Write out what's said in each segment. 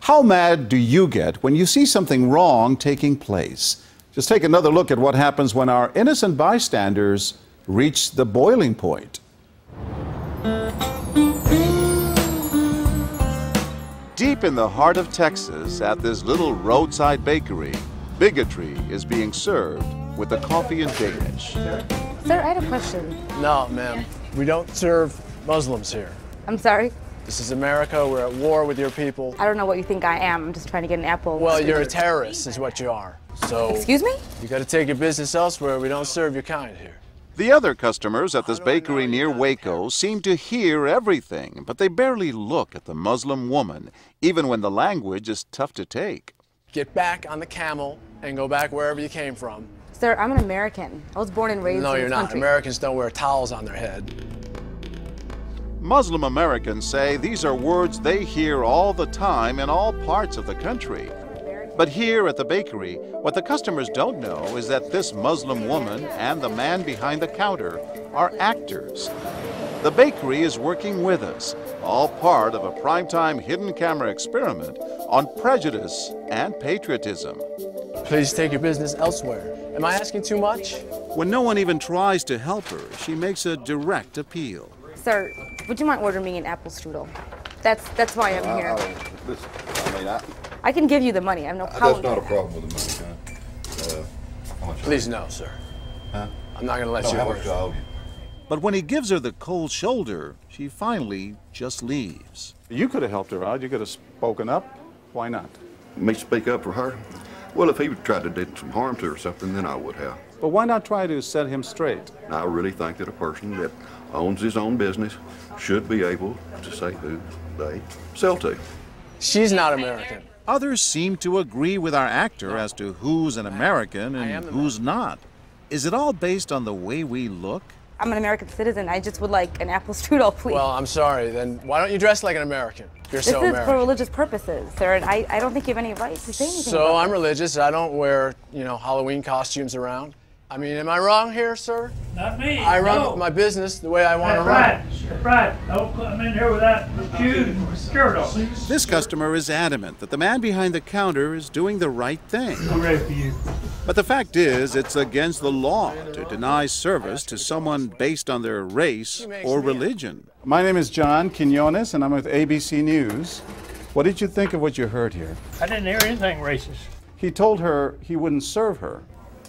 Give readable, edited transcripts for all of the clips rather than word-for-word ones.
How mad do you get when you see something wrong taking place? Just take another look at what happens when our innocent bystanders reach the boiling point. Deep in the heart of Texas, at this little roadside bakery, bigotry is being served with the coffee in Danish. Sir, I had a question. No, ma'am. We don't serve Muslims here. I'm sorry? This is America. We're at war with your people. I don't know what you think I am. I'm just trying to get an apple. Well, you're a terrorist is what you are. So... Excuse me? You got to take your business elsewhere. We don't serve your kind here. The other customers at this bakery near Waco seem to hear everything, but they barely look at the Muslim woman, even when the language is tough to take. Get back on the camel and go back wherever you came from. Sir, I'm an American. I was born and raised in this country. No, you're not. Americans don't wear towels on their head. Muslim Americans say these are words they hear all the time in all parts of the country. But here at the bakery, what the customers don't know is that this Muslim woman and the man behind the counter are actors. The bakery is working with us, all part of a primetime hidden camera experiment on prejudice and patriotism. Please take your business elsewhere. Am I asking too much? When no one even tries to help her, she makes a direct appeal. Sir, would you mind ordering me an apple strudel? That's why I'm here. I can give you the money. I have no problem. That's not a problem with the money, huh? Please no, sir. Huh? I'm not going to let you how order. much do I owe you? But when he gives her the cold shoulder, she finally just leaves. You could have helped her out. You could have spoken up. Why not? Me speak up for her? Well, if he would try to do some harm to her or something, then I would have. But why not try to set him straight? I really think that a person that owns his own business should be able to say who they sell to. She's not American. Others seem to agree with our actor as to who's an American and who's not. Is it all based on the way we look? I'm an American citizen. I just would like an apple strudel, please. Well, I'm sorry. Then why don't you dress like an American? You're so American. This is for religious purposes, sir, and I don't think you have any right to say anything So about I'm religious. I don't wear, Halloween costumes around. I mean, am I wrong here, sir? Not me. I run my business the way I want to run. That's right. Don't come in here without shoes and shirt on. This customer is adamant that the man behind the counter is doing the right thing. I'm ready for you. But the fact is, it's against the law to deny service to someone based on their race or religion. My name is John Quinones, and I'm with ABC News. What did you think of what you heard here? I didn't hear anything racist. He told her he wouldn't serve her.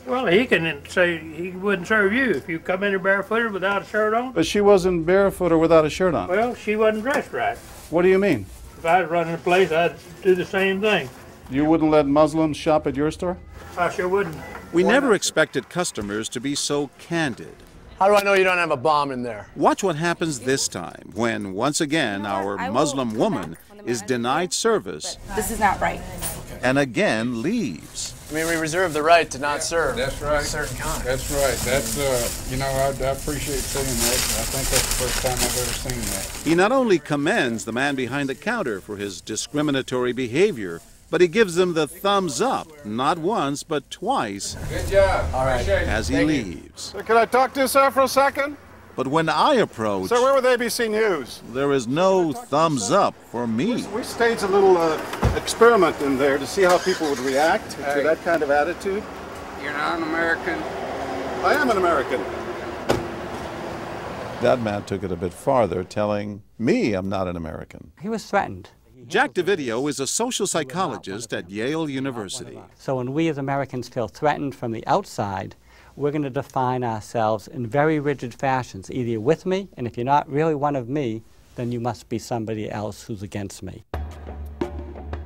Well, he can say he wouldn't serve you if you come in here barefooted without a shirt on. But she wasn't barefoot or without a shirt on. Well, she wasn't dressed right. What do you mean? If I was running a place, I'd do the same thing. You wouldn't let Muslims shop at your store? I sure wouldn't. We never expected customers to be so candid. How do I know you don't have a bomb in there? Watch what happens this time when, once again, our Muslim woman is denied service. This is not right. And again leaves. I mean, we reserve the right to not serve. That's right. A certain kind. That's right. That's, I appreciate seeing that. I think that's the first time I've ever seen that. He not only commends the man behind the counter for his discriminatory behavior, but he gives him the thumbs up, not once, but twice. Good job. All right. As he leaves. Sir, can I talk to you, sir, for a second? But when I approach, Sir, we're with ABC News. there is no thumbs up for me. We staged a little experiment in there to see how people would react to that kind of attitude. You're not an American. I am an American. That man took it a bit farther, telling me I'm not an American. He was threatened. Jack DeVideo is a social psychologist at Yale University. So when we as Americans feel threatened from the outside, we're going to define ourselves in very rigid fashions. Either you're with me, and if you're not really one of me, then you must be somebody else who's against me.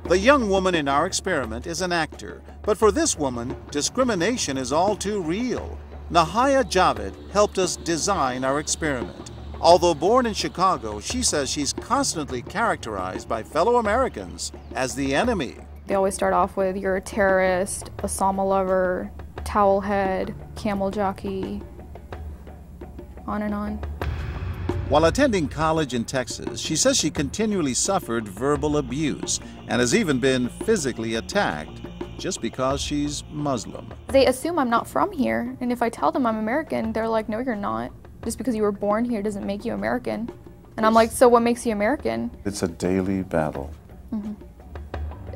The young woman in our experiment is an actor, but for this woman, discrimination is all too real. Nahaya Javed helped us design our experiment. Although born in Chicago, she says she's constantly characterized by fellow Americans as the enemy. They always start off with, you're a terrorist, Osama lover, towel head, camel jockey, on and on. While attending college in Texas, she says she continually suffered verbal abuse and has even been physically attacked just because she's Muslim. They assume I'm not from here, and if I tell them I'm American, they're like, no, you're not. Just because you were born here doesn't make you American. And I'm like, so what makes you American? It's a daily battle.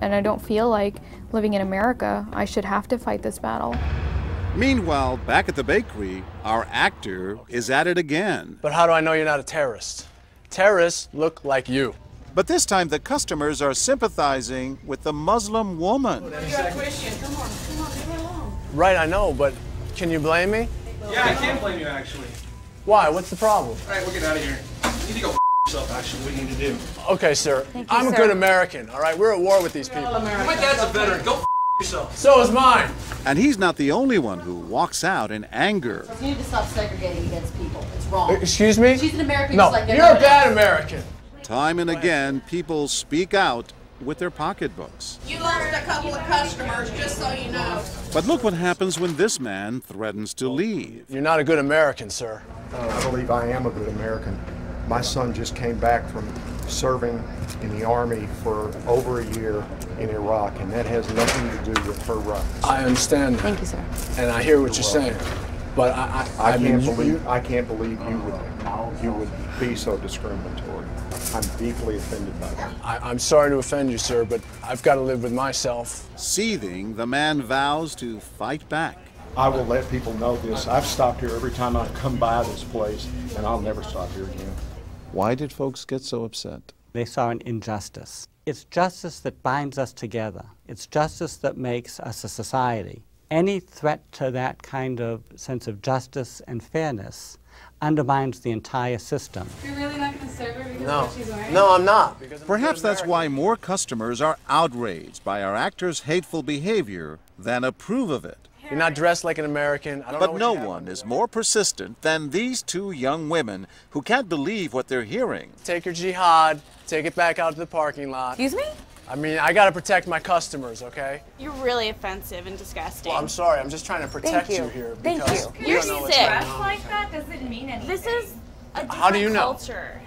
and I don't feel like living in America, I should have to fight this battle. Meanwhile, back at the bakery, our actor is at it again. But how do I know you're not a terrorist? Terrorists look like you. But this time the customers are sympathizing with the Muslim woman. You're a Christian. Come on, leave her alone. Right, I know, but can you blame me? Yeah, I can blame you, actually. Why? What's the problem? All right, we'll get out of here. You need to go yourself, actually. What do you need to do? Okay, sir. I'm sir. a good American, all right? We're at war with these people. My dad's a veteran. Go yourself. So is mine. And he's not the only one who walks out in anger. You need to stop segregating against people. It's wrong. Excuse me? She's an American No, just like you're everyone a bad else. American. Time and again, people speak out with their pocketbooks. You lost a couple of customers, just so you know. But look what happens when this man threatens to leave. You're not a good American, sir. I believe I am a good American. My son just came back from serving in the Army for over a year in Iraq, and that has nothing to do with her rights. I understand that. Thank you, sir. And I hear what you're saying. But I can't believe you would be so discriminatory. I'm deeply offended by that. I'm sorry to offend you, sir, but I've got to live with myself. Seething, the man vows to fight back. I will let people know this. I've stopped here every time I've come by this place, and I'll never stop here again. Why did folks get so upset? They saw an injustice. It's justice that binds us together. It's justice that makes us a society. Any threat to that kind of sense of justice and fairness undermines the entire system. You're really not going to serve her because of what she's wearing? No, I'm not. Perhaps that's why more customers are outraged by our actor's hateful behavior than approve of it. You're not dressed like an American. I don't know But what no you have one on. is more persistent than these two young women who can't believe what they're hearing. Take your jihad, take it back out to the parking lot. Excuse me? I mean, I got to protect my customers, okay? You're really offensive and disgusting. Well, I'm sorry. I'm just trying to protect you here. Thank because you. you You're don't know what's sick. going Dress on. like that doesn't mean anything. This is a different How do you know? culture.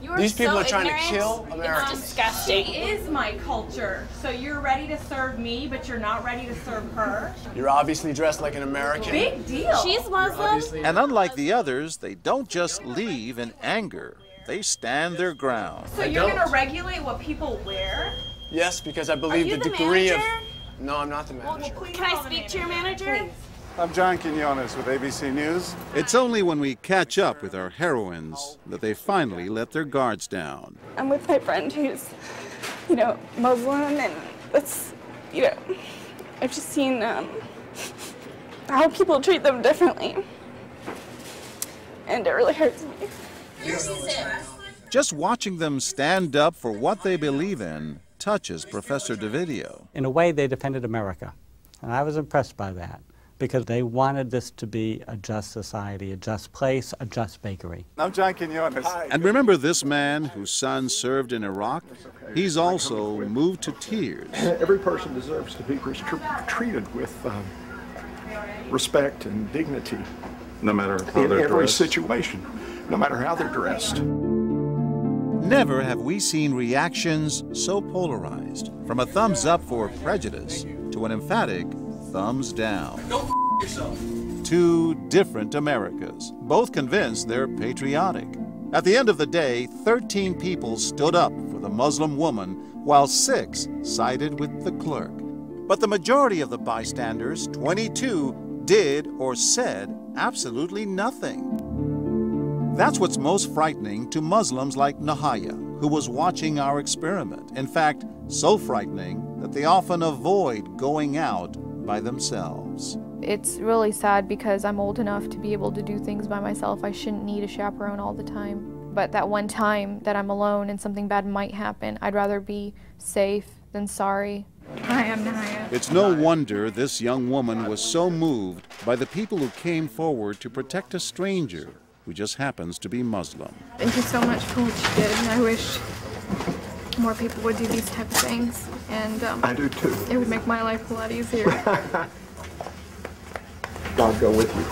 You are These people so are trying ignorant. to kill Americans. It's disgusting. She is my culture. So you're ready to serve me, but you're not ready to serve her? You're obviously dressed like an American. Big deal. She's Muslim. And unlike the others, they don't just leave in anger. They stand their ground. So you're going to regulate what people wear? Yes, because I believe you the the degree manager? of... No, I'm not the manager. Can I speak to your manager? I'm John Quinones with abcNEWS. It's only when we catch up with our heroines that they finally let their guards down. I'm with my friend who's, Muslim, and that's, I've just seen how people treat them differently, and it really hurts me. Just watching them stand up for what they believe in touches Professor DeVideo. In a way, they defended America, and I was impressed by that, because they wanted this to be a just society, a just place, a just bakery. I'm John Quinones. And remember this man whose son served in Iraq? He's also moved to tears. Every person deserves to be treated with respect and dignity. No matter how In they're every dressed. situation, no matter how they're dressed. Never have we seen reactions so polarized, from a thumbs up for prejudice to an emphatic thumbs down. Go yourself. Two different Americas, both convinced they're patriotic. At the end of the day, 13 people stood up for the Muslim woman, while 6 sided with the clerk. But the majority of the bystanders, 22, did or said absolutely nothing. That's what's most frightening to Muslims like Nahaya, who was watching our experiment. In fact, so frightening that they often avoid going out by themselves. It's really sad because I'm old enough to be able to do things by myself. I shouldn't need a chaperone all the time. But that one time that I'm alone and something bad might happen, I'd rather be safe than sorry. Hi, I'm Nahaya. It's no wonder this young woman was so moved by the people who came forward to protect a stranger who just happens to be Muslim. Thank you so much for what you did, and I wish more people would do these type of things. And I do too. It would make my life a lot easier. God go with you.